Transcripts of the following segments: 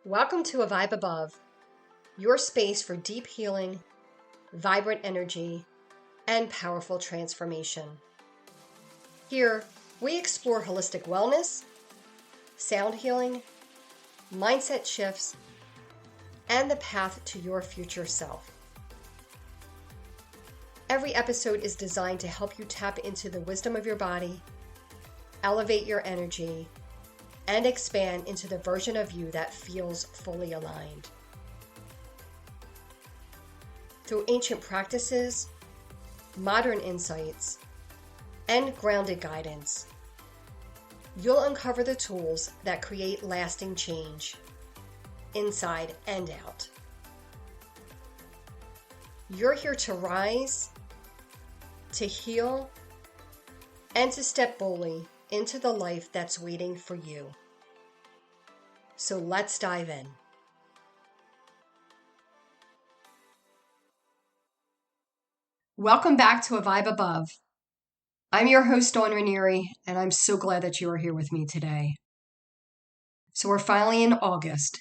Welcome to A Vibe Above, your space for deep healing, vibrant energy, and powerful transformation. Here, we explore holistic wellness, sound healing, mindset shifts, and the path to your future self. Every episode is designed to help you tap into the wisdom of your body, elevate your energy, and expand into the version of you that feels fully aligned. Through ancient practices, modern insights, and grounded guidance, you'll uncover the tools that create lasting change, inside and out. You're here to rise, to heal, and to step boldly into the life that's waiting for you. So let's dive in. Welcome back to A Vibe Above. I'm your host, Dawn Ranieri, and I'm so glad that you are here with me today. So we're finally in August,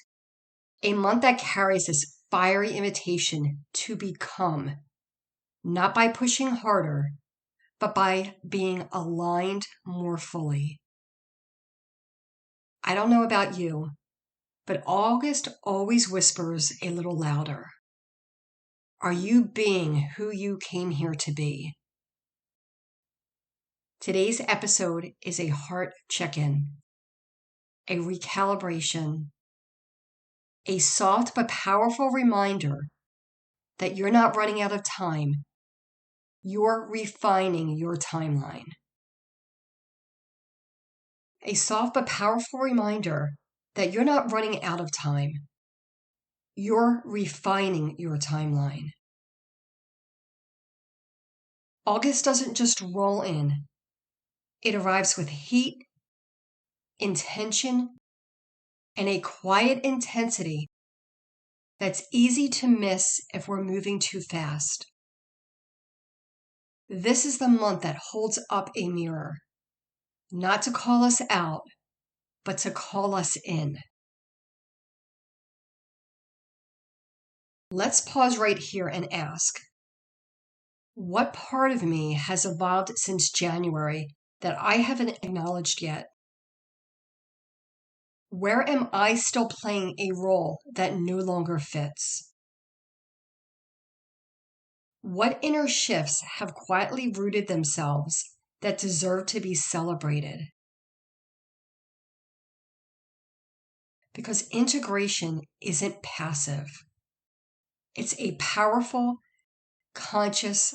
a month that carries this fiery invitation to become, not by pushing harder, but by being aligned more fully. I don't know about you, but August always whispers a little louder. Are you being who you came here to be? Today's episode is a heart check-in, a recalibration, a soft but powerful reminder that you're not running out of time. You're refining your timeline. A soft but powerful reminder that you're not running out of time. You're refining your timeline. August doesn't just roll in. It arrives with heat, intention, and a quiet intensity that's easy to miss if we're moving too fast. This is the month that holds up a mirror, not to call us out, but to call us in. Let's pause right here and ask, what part of me has evolved since January that I haven't acknowledged yet? Where am I still playing a role that no longer fits? What inner shifts have quietly rooted themselves that deserve to be celebrated? Because integration isn't passive. It's a powerful, conscious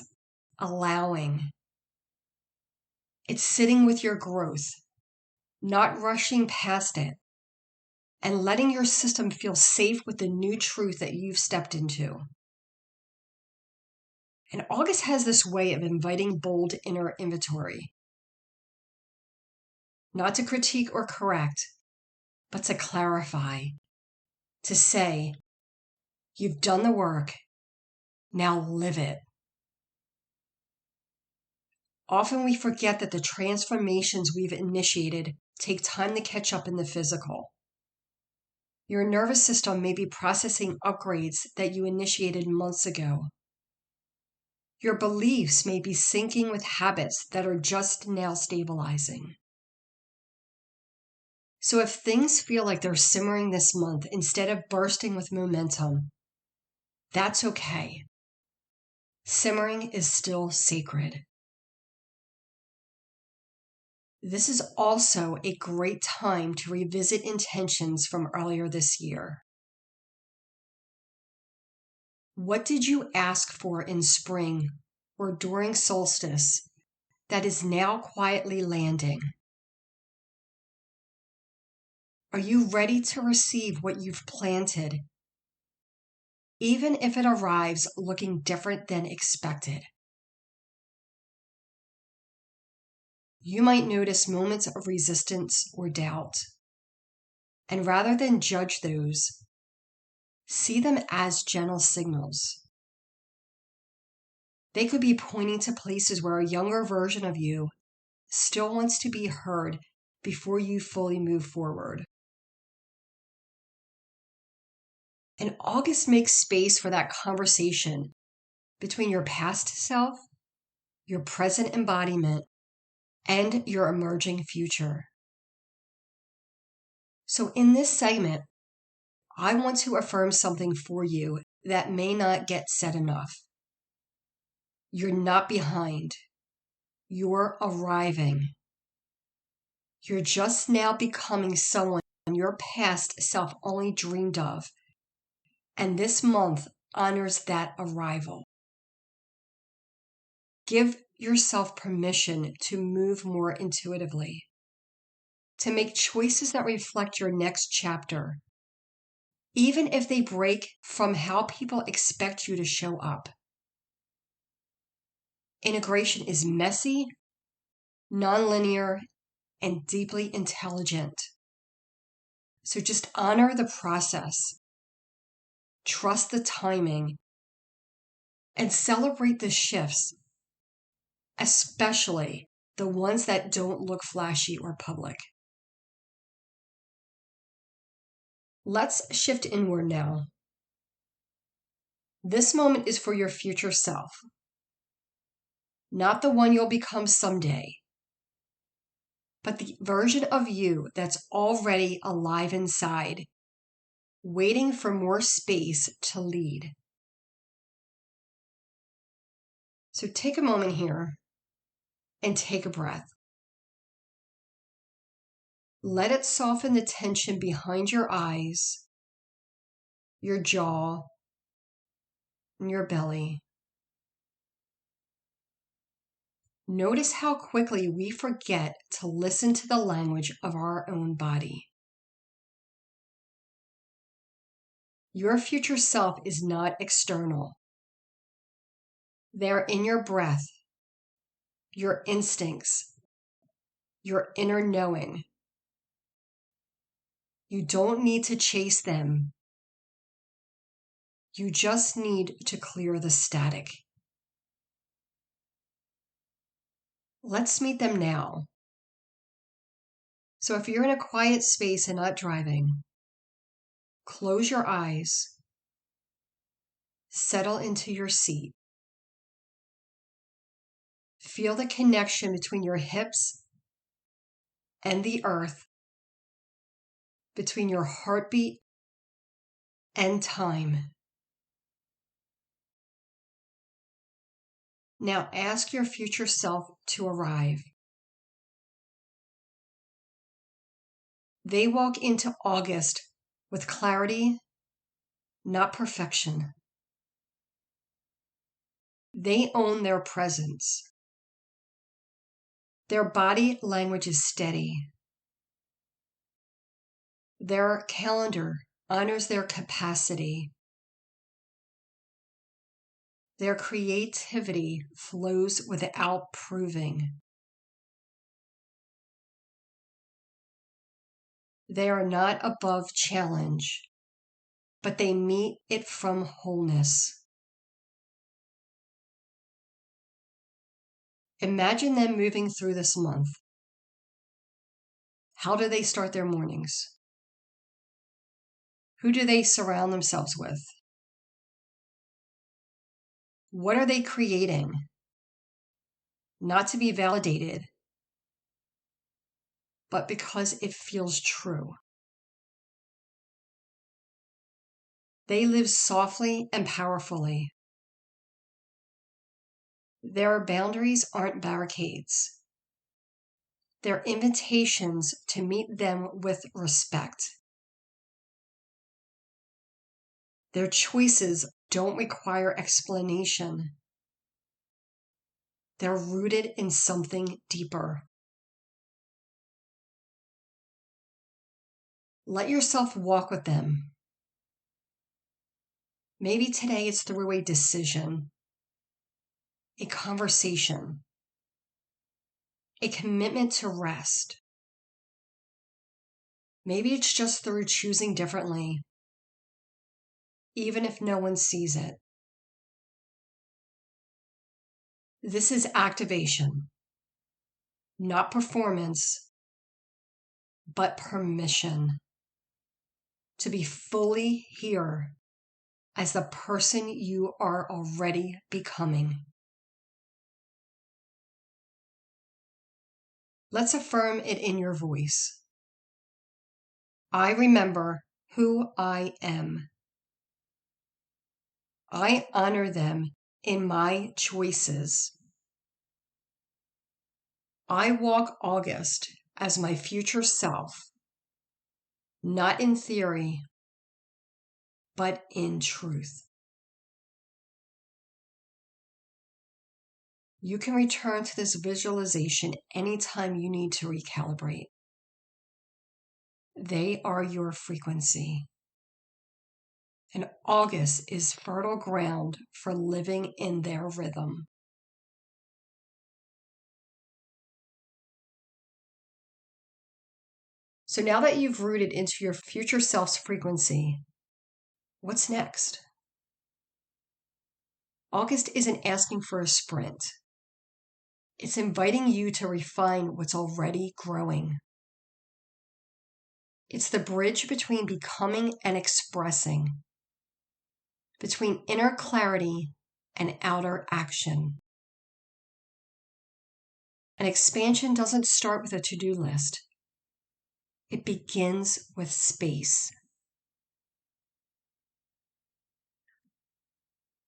allowing. It's sitting with your growth, not rushing past it, and letting your system feel safe with the new truth that you've stepped into. And August has this way of inviting bold inner inventory. Not to critique or correct, but to clarify, to say, you've done the work, now live it. Often we forget that the transformations we've initiated take time to catch up in the physical. Your nervous system may be processing upgrades that you initiated months ago. Your beliefs may be syncing with habits that are just now stabilizing. So if things feel like they're simmering this month instead of bursting with momentum, that's okay. Simmering is still sacred. This is also a great time to revisit intentions from earlier this year. What did you ask for in spring or during solstice that is now quietly landing? Are you ready to receive what you've planted, even if it arrives looking different than expected? You might notice moments of resistance or doubt, and rather than judge those, see them as gentle signals. They could be pointing to places where a younger version of you still wants to be heard before you fully move forward. And August makes space for that conversation between your past self, your present embodiment, and your emerging future. So, in this segment, I want to affirm something for you that may not get said enough. You're not behind. You're arriving. You're just now becoming someone your past self only dreamed of. And this month honors that arrival. Give yourself permission to move more intuitively, to make choices that reflect your next chapter, even if they break from how people expect you to show up. Integration is messy, nonlinear, and deeply intelligent. So just honor the process, trust the timing, and celebrate the shifts, especially the ones that don't look flashy or public. Let's shift inward now. This moment is for your future self, not the one you'll become someday, but the version of you that's already alive inside, waiting for more space to lead. So take a moment here and take a breath. Let it soften the tension behind your eyes, your jaw, and your belly. Notice how quickly we forget to listen to the language of our own body. Your future self is not external. They're in your breath, your instincts, your inner knowing. You don't need to chase them. You just need to clear the static. Let's meet them now. So if you're in a quiet space and not driving, close your eyes, settle into your seat. Feel the connection between your hips and the earth, between your heartbeat and time. Now ask your future self to arrive. They walk into August with clarity, not perfection. They own their presence. Their body language is steady. Their calendar honors their capacity. Their creativity flows without proving. They are not above challenge, but they meet it from wholeness. Imagine them moving through this month. How do they start their mornings? Who do they surround themselves with? What are they creating? Not to be validated, but because it feels true. They live softly and powerfully. Their boundaries aren't barricades. They're invitations to meet them with respect. Their choices don't require explanation. They're rooted in something deeper. Let yourself walk with them. Maybe today it's through a decision, a conversation, a commitment to rest. Maybe it's just through choosing differently, even if no one sees it. This is activation, not performance, but permission to be fully here as the person you are already becoming. Let's affirm it in your voice. I remember who I am. I honor them in my choices. I walk August as my future self, not in theory, but in truth. You can return to this visualization anytime you need to recalibrate. They are your frequency. And August is fertile ground for living in their rhythm. So now that you've rooted into your future self's frequency, what's next? August isn't asking for a sprint. It's inviting you to refine what's already growing. It's the bridge between becoming and expressing, between inner clarity and outer action. An expansion doesn't start with a to-do list. It begins with space.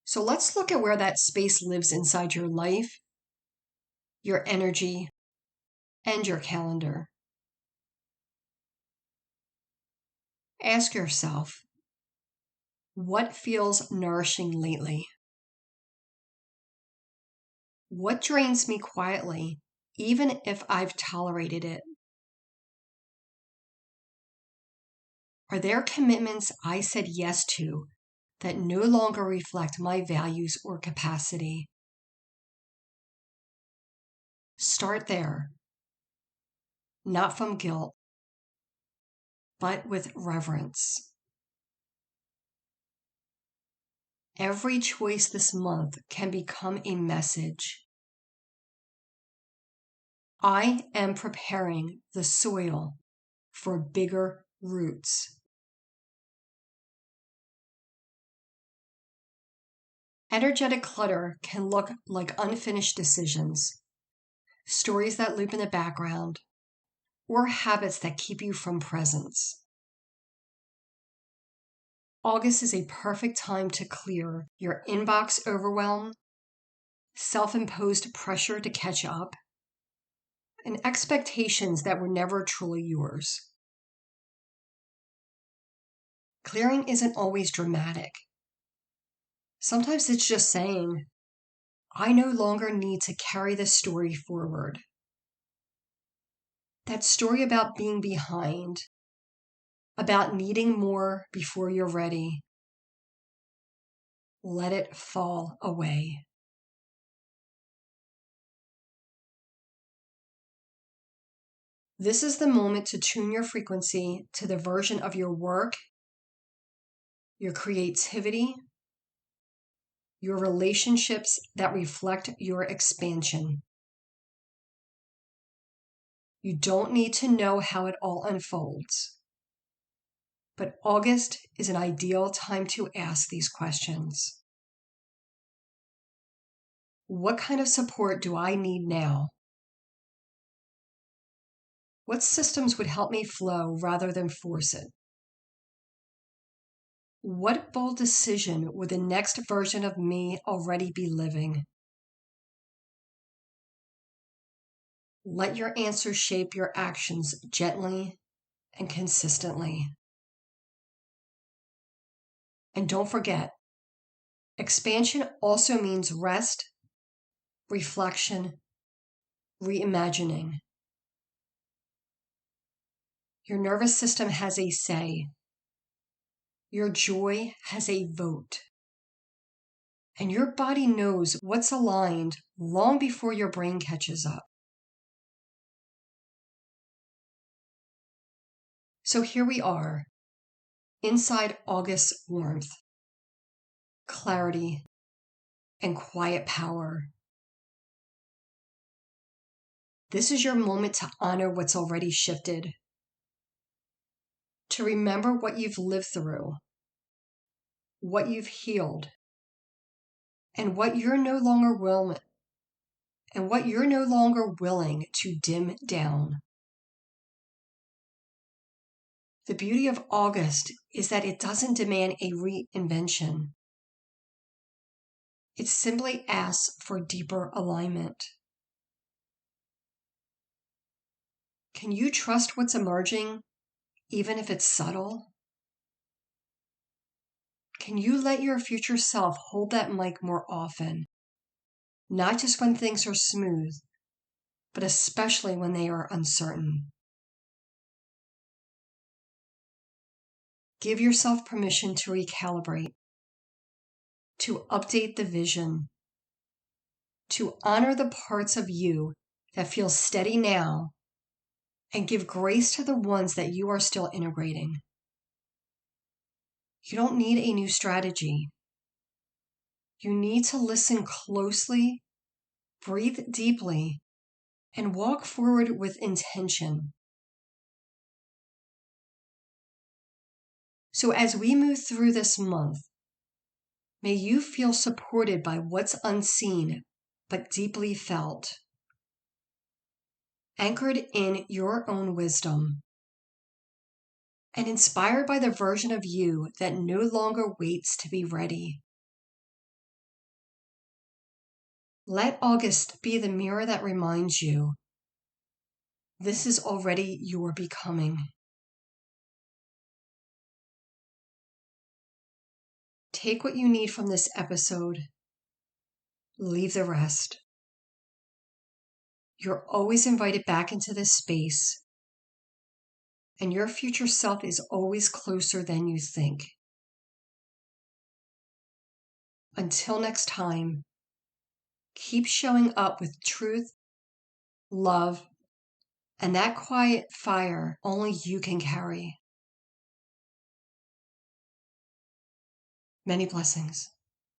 So let's look at where that space lives inside your life, your energy, and your calendar. Ask yourself, what feels nourishing lately? What drains me quietly, even if I've tolerated it? Are there commitments I said yes to that no longer reflect my values or capacity? Start there, not from guilt, but with reverence. Every choice this month can become a message. I am preparing the soil for bigger roots. Energetic clutter can look like unfinished decisions, stories that loop in the background, or habits that keep you from presence. August is a perfect time to clear your inbox overwhelm, self-imposed pressure to catch up, and expectations that were never truly yours. Clearing isn't always dramatic. Sometimes it's just saying, I no longer need to carry this story forward. That story about being behind, about needing more before you're ready, let it fall away. This is the moment to tune your frequency to the version of your work, your creativity, your relationships that reflect your expansion. You don't need to know how it all unfolds. But August is an ideal time to ask these questions. What kind of support do I need now? What systems would help me flow rather than force it? What bold decision would the next version of me already be living? Let your answers shape your actions gently and consistently. And don't forget, expansion also means rest, reflection, reimagining. Your nervous system has a say. Your joy has a vote. And your body knows what's aligned long before your brain catches up. So here we are, inside August's warmth, clarity, and quiet power. This is your moment to honor what's already shifted, to remember what you've lived through, what you've healed, and what you're no longer willing to dim down. The beauty of August is that it doesn't demand a reinvention. It simply asks for deeper alignment. Can you trust what's emerging, even if it's subtle? Can you let your future self hold that mic more often? Not just when things are smooth, but especially when they are uncertain. Give yourself permission to recalibrate, to update the vision, to honor the parts of you that feel steady now, and give grace to the ones that you are still integrating. You don't need a new strategy. You need to listen closely, breathe deeply, and walk forward with intention. So as we move through this month, may you feel supported by what's unseen but deeply felt, anchored in your own wisdom, and inspired by the version of you that no longer waits to be ready. Let August be the mirror that reminds you, this is already your becoming. Take what you need from this episode. Leave the rest. You're always invited back into this space, and your future self is always closer than you think. Until next time, keep showing up with truth, love, and that quiet fire only you can carry. Many blessings.